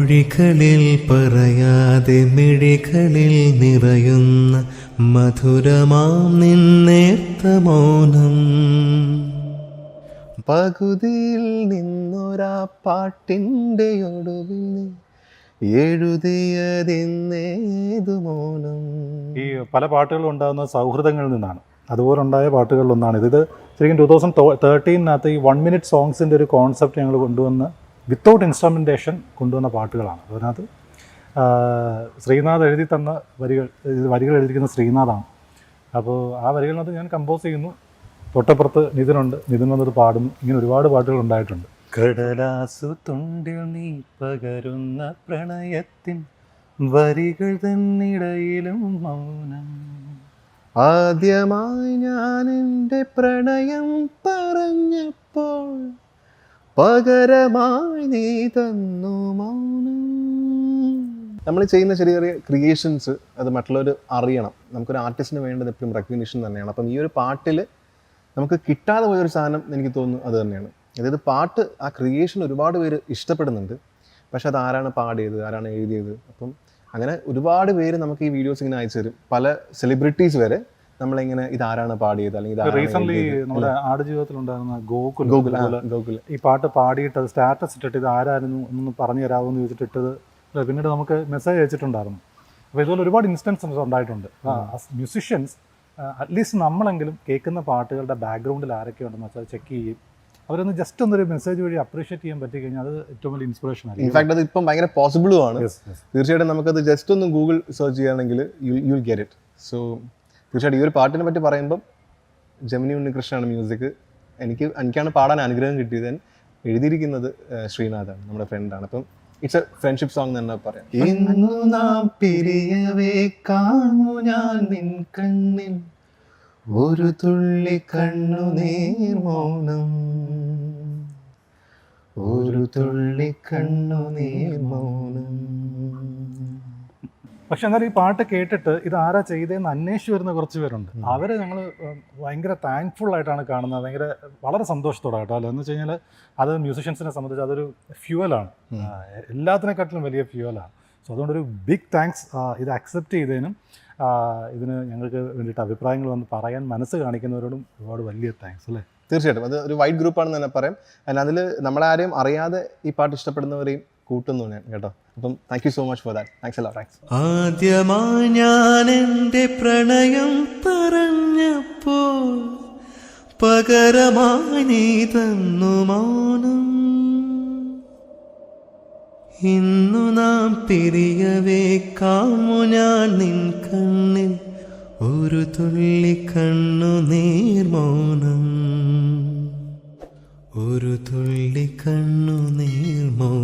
മൊഴികളിൽ പറയാതെ മിഴികളിൽ നിറയുന്ന മധുരമാം നിന്നേർത്ത മൗനം. പകുതിയിൽ നിന്നൊരാ പാട്ടിൻ്റെ ഒടുവിൽ എഴുതിയതെന്നേതു മൗനം. ഈ പല പാട്ടുകളും ഉണ്ടാകുന്ന സൗഹൃദങ്ങളിൽ നിന്നാണ്. അതുപോലുണ്ടായ പാട്ടുകളിലൊന്നാണ് ഇത്. ശരിക്കും 2013 ഈ 1 minute സോങ്സിൻ്റെ ഒരു കോൺസെപ്റ്റ് ഞങ്ങൾ കൊണ്ടുവന്ന് വിത്തൗട്ട് ഇൻസ്ട്രുമെൻറ്റേഷൻ കൊണ്ടുവന്ന പാട്ടുകളാണ്. അതിനകത്ത് ശ്രീനാഥ് എഴുതി തന്ന വരികൾ എഴുതിയിരിക്കുന്ന ശ്രീനാഥാണ്. അപ്പോൾ ആ വരികളിനകത്ത് ഞാൻ കമ്പോസ് ചെയ്യുന്നു, തൊട്ടപ്പുറത്ത് നിതിനുണ്ട്, നിതിൻ വന്നത് പാടുന്നു. ഇങ്ങനെ ഒരുപാട് പാട്ടുകൾ ഉണ്ടായിട്ടുണ്ട്. കടലാസു തുണ്ടിൽ നീ പകരുന്ന പ്രണയത്തിൻ വരികൾ തന്നിടയിലും മൗനം. ആദ്യമായി ഞാൻ എൻ്റെ പ്രണയം പറഞ്ഞപ്പോൾ പകരമായി നീ തന്നു മൗനം. നമ്മൾ ചെയ്യുന്ന ചെറിയ ചെറിയ ക്രിയേഷൻസ് അത് മറ്റുള്ളവർ അറിയണം. നമുക്കൊരു ആർട്ടിസ്റ്റിന് വേണ്ടത് എപ്പോഴും റെക്കഗ്നിഷൻ തന്നെയാണ്. അപ്പം ഈ ഒരു പാട്ടിൽ നമുക്ക് കിട്ടാതെ പോയൊരു സാധനം എനിക്ക് തോന്നുന്നു അത് തന്നെയാണ്. അതായത് പാട്ട്, ആ ക്രിയേഷൻ ഒരുപാട് പേര് ഇഷ്ടപ്പെടുന്നുണ്ട്, പക്ഷെ അത് ആരാണ് പാടിയത്, ആരാണ് എഴുതിയത്. അപ്പം അങ്ങനെ ഒരുപാട് പേര് നമുക്ക് ഈ വീഡിയോസ് ഇങ്ങനെ അയച്ചു തരും. പല സെലിബ്രിറ്റീസ് വരെ നമ്മളിങ്ങനെ ഇതാരാണ് പാടിയത് അല്ലെങ്കിൽ റീസെന്റ് നമ്മുടെ ആടുജീവിതത്തിലുണ്ടായിരുന്ന ഗോകുൽ ഈ പാട്ട് പാടിയിട്ട് അത് സ്റ്റാറ്റസ് ഇട്ടിട്ട് ഇത് ആരായിരുന്നു എന്നൊന്ന് പറഞ്ഞു തരാമെന്ന് ചോദിച്ചിട്ട് ഇട്ടത് പിന്നീട് നമുക്ക് മെസ്സേജ് അയച്ചിട്ടുണ്ടായിരുന്നു. അപ്പോൾ ഇതുപോലെ ഒരുപാട് ഇൻസ്റ്റൻസസ് ഉണ്ടായിട്ടുണ്ട്. മ്യൂസിഷ്യൻസ് അറ്റ്ലീസ്റ്റ് നമ്മളെങ്കിലും കേൾക്കുന്ന പാട്ടുകളുടെ ബാക്ക്ഗ്രൗണ്ടിൽ ആരൊക്കെ ഉണ്ടെന്ന് വെച്ചാൽ ചെക്ക് ചെയ്യും. അവരൊന്ന് ജസ്റ്റ് ഒന്നൊരു മെസ്സേജ് വഴി അപ്രീഷിയേറ്റ് ചെയ്യാൻ പറ്റി കഴിഞ്ഞാൽ അത് ഏറ്റവും വലിയ ഇൻസ്പിറേഷൻ ആണ്. ഇൻഫാക്ട് അത് ഇപ്പം ഭയങ്കര പോസിബിളും ആണ്. തീർച്ചയായിട്ടും നമുക്കത് ജസ്റ്റ് ഒന്ന് ഗൂഗിൾ സെർച്ച് ചെയ്യുകയാണെങ്കിൽ you will get it. So തീർച്ചയായിട്ടും ഈ ഒരു പാട്ടിനെ പറ്റി പറയുമ്പം ജമിനി ഉണ്ണികൃഷ്ണനാണ് മ്യൂസിക്. എനിക്കാണ് പാടാൻ അനുഗ്രഹം കിട്ടിയത്. എഴുതിയിരിക്കുന്നത് ശ്രീനാഥാണ്, നമ്മുടെ ഫ്രണ്ടാണ്. അപ്പം ഇറ്റ്സ് എ ഫ്രണ്ട്ഷിപ്പ് സോങ് തന്നെ പറയാം. ഇന്നു നാം പിരിയവേ കാണു ഞാൻ നിൻ കണ്ണിൽ ഒരു തുള്ളി കണ്ണുനീർ മൗനം, ഒരു തുള്ളി കണ്ണുനീർ മൗനം. പക്ഷെ എന്നാലും ഈ പാട്ട് കേട്ടിട്ട് ഇത് ആരാ ചെയ്തതെന്ന് അന്വേഷിച്ച് വരുന്ന കുറച്ച് പേരുണ്ട്. അവരെ ഞങ്ങൾ ഭയങ്കര താങ്ക്ഫുൾ ആയിട്ടാണ് കാണുന്നത്. വളരെ സന്തോഷത്തോടെ കേട്ടോ. എന്ന് വെച്ച് കഴിഞ്ഞാൽ അത് മ്യൂസിഷ്യൻസിനെ സംബന്ധിച്ച് അതൊരു ഫ്യൂവലാണ്, എല്ലാത്തിനെക്കാട്ടിലും വലിയ ഫ്യൂവലാണ്. സോ അതുകൊണ്ടൊരു ബിഗ് താങ്ക്സ് ഇത് അക്സെപ്റ്റ് ചെയ്തതിനും ഇതിന് ഞങ്ങൾക്ക് വേണ്ടിയിട്ട് അഭിപ്രായങ്ങൾ വന്ന് പറയാൻ മനസ്സ് കാണിക്കുന്നവരോടും ഒരുപാട് വലിയ താങ്ക്സ് അല്ലേ. തീർച്ചയായിട്ടും അത് ഒരു വൈഡ് ഗ്രൂപ്പാണെന്ന് തന്നെ പറയാം. അതിൽ നമ്മളാരെയും അറിയാതെ ഈ പാട്ട് ഇഷ്ടപ്പെടുന്നവരെയും കൂട്ടുന്നു ഞാൻ കേട്ടോ. അപ്പം thank you so much for that. Thanks എല്ലാം. താങ്ക്സ്. ആദ്യമായി ഞാൻ എൻ്റെ പ്രണയം പറഞ്ഞപ്പോൾ പകരമായി നീ തന്നു മൗനം. ഇന്നു നാം പിരിയവേ കാണു ഞാൻ നിൻ കണ്ണിൽ ഒരു തുള്ളി കണ്ണുനീർ മൗനം, ഒരു തുള്ളി കണ്ണുനീർ മൗനം.